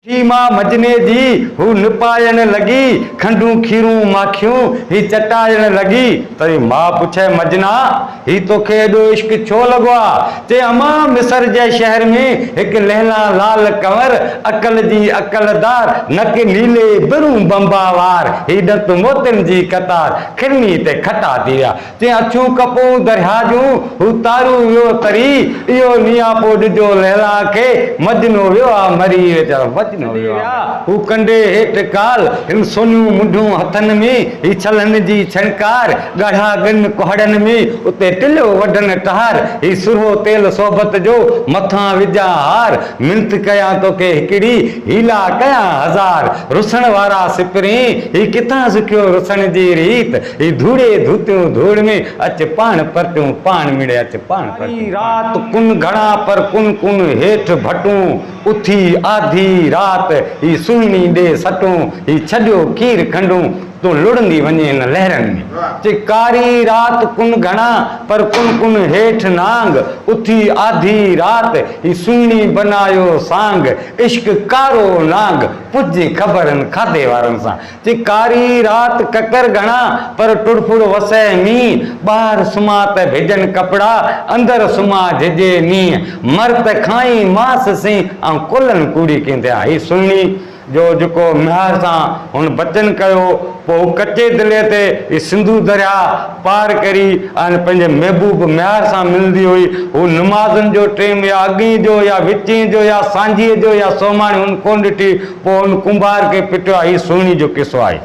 मां मजने जी हू निपायण लगी, खंडू खीरूं माखियूं ही चटायण लगी। तरी मां पुछे मजना ही तोखे एडो इश्क छो लगो आ? ते अमा मिस्र जे शहर में एक लहला लाल कंवर, अकल जी अकलदार, नक नीले बिरू बंबावार, ही दंत मोतिन जी कतार, खिरनी ते खटा दिया। ते अछू कपू दरिया जूं हू तारू वियो तरी, इहो निया पोड जो लहला के मजनो वियो आ मरी वेचारो। हू कंडे हेठ काल इन सोनियूं मुंडूं हथन में, ही छलन जी छणकार गाढ़ा गन कोहड़न में, उते टिलो वडन टहार, ही सुरो तेल सोबत जो मथा विजा हार। मिनत कया तोखे हिकड़ी हीला कया हजार, रुसण वारा सिपरी ही किथां सिखियो रुसण जी रीत, ही धूड़े धूतियूं धूड़ में अच पाण परतियूं पाण मिड़े अच पाण परतियूं। रात कुन घड़ा पर कुन कुन हेठ भटूं, उथी आधी रात ही सुहिणी दे सटूं, ही छॾियो खीर खंडूं तूं लुड़ंदी वञे इन लहरनि में। चिकारी रात कुन घणा पर कुन कुन हेठ नांग, उथी आधी रात ही सुहिणी बनायो सांग, इश्क कारो नांग पुजी ख़बरनि खाधे वारनि सां। चिकारी रात ककर घणा पर टुड़फुड़ वसे मींह, ॿाहिरि सुम्हा त भिजनि कपिड़ा, अंदरि सुम्हा झिजे मींह, मर्द खाई मांस सी ऐं कुलनि कूड़ी कंदा। ही सुहिणी जो जेको म्यार सां हुन बचन कयो, पोइ कचे दिले ते सिंधु दरिया पार करी ऐं पंहिंजे महबूब म्यार सां मिलंदी हुई। हू नमाज़नि जो टाइम या अॻी जो या विचीं जो या सांझीअ जो या सोमाणी हुन कोन ॾिठी, पोइ हुन कुंभार खे पिटियो आहे। ही सुहिणी जो किसो आहे।